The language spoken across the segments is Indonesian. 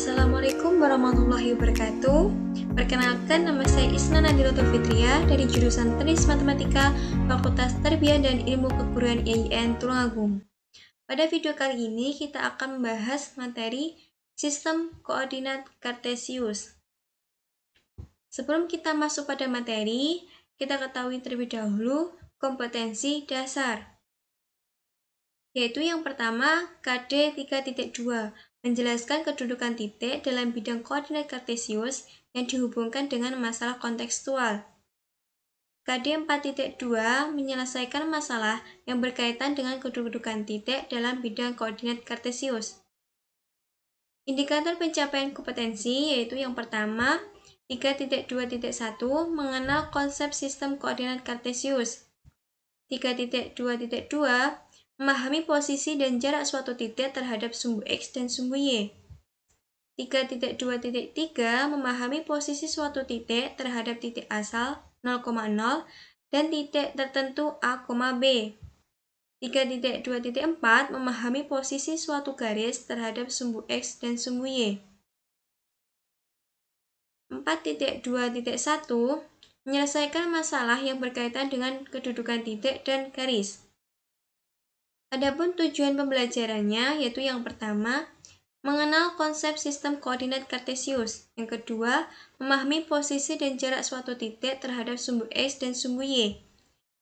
Assalamualaikum warahmatullahi wabarakatuh. Perkenalkan, nama saya Isna Nadira Fitria dari jurusan Teknik Matematika Fakultas Tarbiyah dan Ilmu Keguruan IAIN Tulungagung. Pada video kali ini kita akan membahas materi sistem koordinat kartesius. Sebelum kita masuk pada materi, kita ketahui terlebih dahulu kompetensi dasar. Yaitu yang pertama, KD 3.2, menjelaskan kedudukan titik dalam bidang koordinat kartesius yang dihubungkan dengan masalah kontekstual. KD 4.2, menyelesaikan masalah yang berkaitan dengan kedudukan titik dalam bidang koordinat kartesius. Indikator pencapaian kompetensi yaitu yang pertama, 3.2.1, mengenal konsep sistem koordinat kartesius. 3.2.2, memahami posisi dan jarak suatu titik terhadap sumbu X dan sumbu Y. 3.2.3, memahami posisi suatu titik terhadap titik asal 0,0 dan titik tertentu A, B. 3.2.4, memahami posisi suatu garis terhadap sumbu X dan sumbu Y. 4.2.1, menyelesaikan masalah yang berkaitan dengan kedudukan titik dan garis. Adapun tujuan pembelajarannya yaitu yang pertama, mengenal konsep sistem koordinat kartesius. Yang kedua, memahami posisi dan jarak suatu titik terhadap sumbu X dan sumbu Y.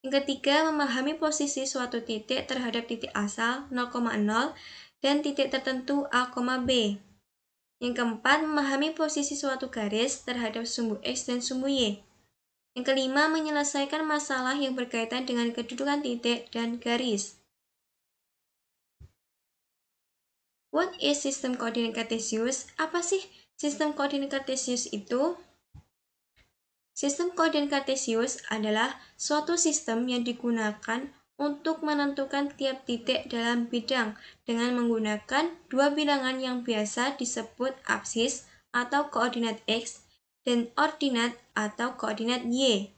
Yang ketiga, memahami posisi suatu titik terhadap titik asal 0,0 dan titik tertentu A, B. Yang keempat, memahami posisi suatu garis terhadap sumbu X dan sumbu Y. Yang kelima, menyelesaikan masalah yang berkaitan dengan kedudukan titik dan garis. What is sistem koordinat kartesius? Apa sih sistem koordinat kartesius itu? Sistem koordinat kartesius adalah suatu sistem yang digunakan untuk menentukan tiap titik dalam bidang dengan menggunakan dua bilangan yang biasa disebut absis atau koordinat X dan ordinat atau koordinat Y.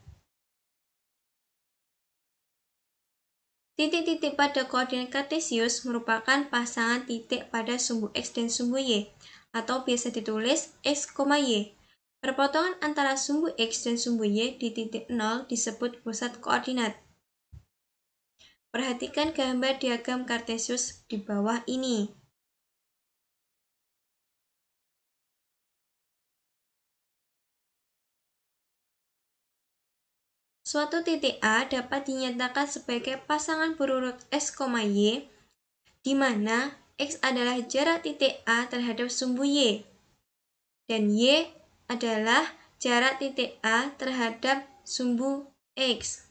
Titik-titik pada koordinat kartesius merupakan pasangan titik pada sumbu X dan sumbu Y, atau biasa ditulis X, Y. Perpotongan antara sumbu X dan sumbu Y di titik 0 disebut pusat koordinat. Perhatikan gambar diagram kartesius di bawah ini. Suatu titik A dapat dinyatakan sebagai pasangan berurut X, Y, di mana X adalah jarak titik A terhadap sumbu Y, dan Y adalah jarak titik A terhadap sumbu X.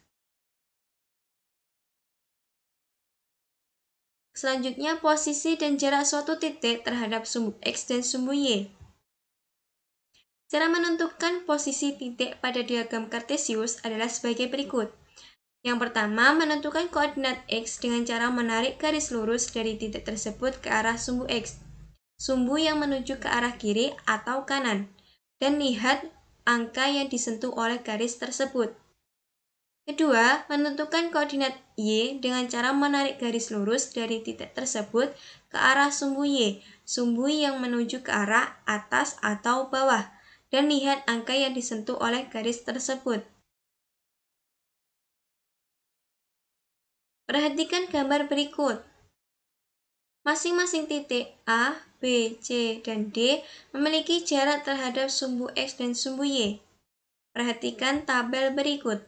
Selanjutnya, posisi dan jarak suatu titik terhadap sumbu X dan sumbu Y. Cara menentukan posisi titik pada diagram kartesius adalah sebagai berikut. Yang pertama, menentukan koordinat X dengan cara menarik garis lurus dari titik tersebut ke arah sumbu X, sumbu yang menuju ke arah kiri atau kanan, dan lihat angka yang disentuh oleh garis tersebut. Kedua, menentukan koordinat Y dengan cara menarik garis lurus dari titik tersebut ke arah sumbu Y, sumbu yang menuju ke arah atas atau bawah, dan lihat angka yang disentuh oleh garis tersebut. Perhatikan gambar berikut. Masing-masing titik A, B, C, dan D memiliki jarak terhadap sumbu X dan sumbu Y. Perhatikan tabel berikut.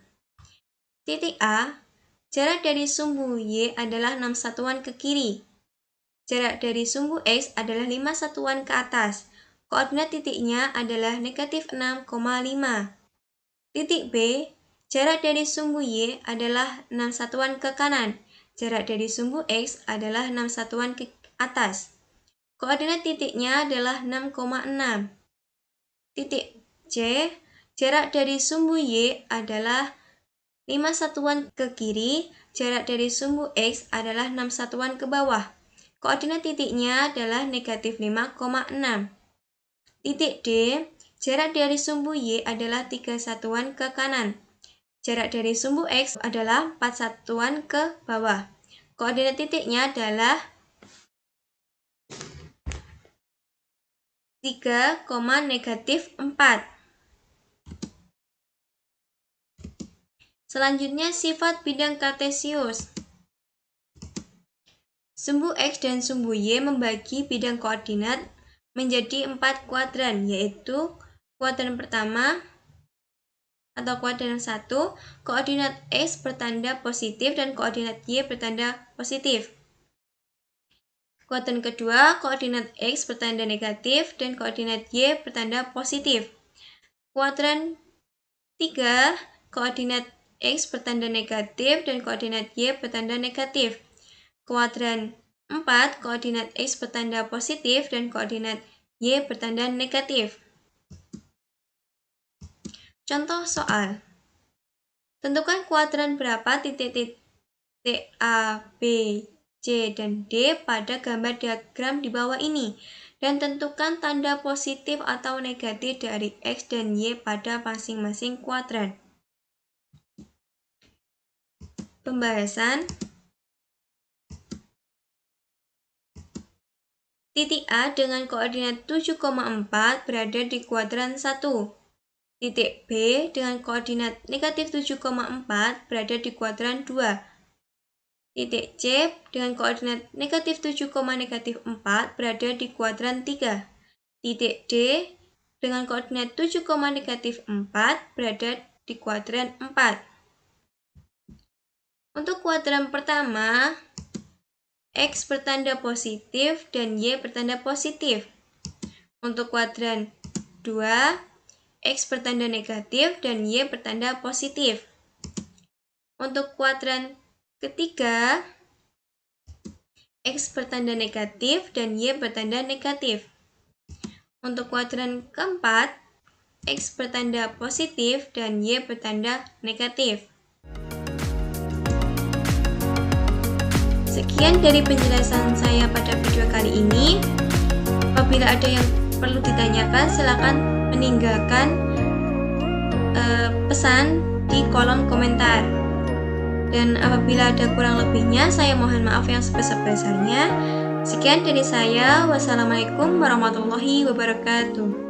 Titik A, jarak dari sumbu Y adalah 6 satuan ke kiri. Jarak dari sumbu X adalah 5 satuan ke atas. Koordinat titiknya adalah negatif 6,5. Titik B, jarak dari sumbu Y adalah 6 satuan ke kanan. Jarak dari sumbu X adalah 6 satuan ke atas. Koordinat titiknya adalah 6,6. Titik C, jarak dari sumbu Y adalah 5 satuan ke kiri. Jarak dari sumbu X adalah 6 satuan ke bawah. Koordinat titiknya adalah negatif 5,6. Titik D, jarak dari sumbu Y adalah 3 satuan ke kanan. Jarak dari sumbu X adalah 4 satuan ke bawah. Koordinat titiknya adalah 3, -4. Selanjutnya sifat bidang kartesius. Sumbu X dan sumbu Y membagi bidang koordinat menjadi 4 kuadran, yaitu kuadran pertama atau kuadran 1, koordinat X bertanda positif dan koordinat Y bertanda positif. Kuadran kedua, koordinat X bertanda negatif dan koordinat Y bertanda positif. Kuadran 3, koordinat X bertanda negatif dan koordinat Y bertanda negatif. Kuadran 4, koordinat X bertanda positif dan koordinat Y bertanda negatif. Contoh soal. Tentukan kuadran berapa titik-titik A, B, C, dan D pada gambar diagram di bawah ini, dan tentukan tanda positif atau negatif dari X dan Y pada masing-masing kuadran. Pembahasan. Titik A dengan koordinat 7,4 berada di kuadran 1. Titik B dengan koordinat negatif 7,4 berada di kuadran 2. Titik C dengan koordinat negatif 7,4 berada di kuadran 3. Titik D dengan koordinat 7,4 berada di kuadran 4. Untuk kuadran pertama, X bertanda positif dan Y bertanda positif. Untuk kuadran 2, X bertanda negatif dan Y bertanda positif. Untuk kuadran ketiga, X bertanda negatif dan Y bertanda negatif. Untuk kuadran keempat, X bertanda positif dan Y bertanda negatif. Sekian dari penjelasan saya pada video kali ini. Apabila ada yang perlu ditanyakan, silakan meninggalkan pesan di kolom komentar. Dan apabila ada kurang lebihnya, saya mohon maaf yang sebesar-besarnya. Sekian dari saya. Wassalamualaikum warahmatullahi wabarakatuh.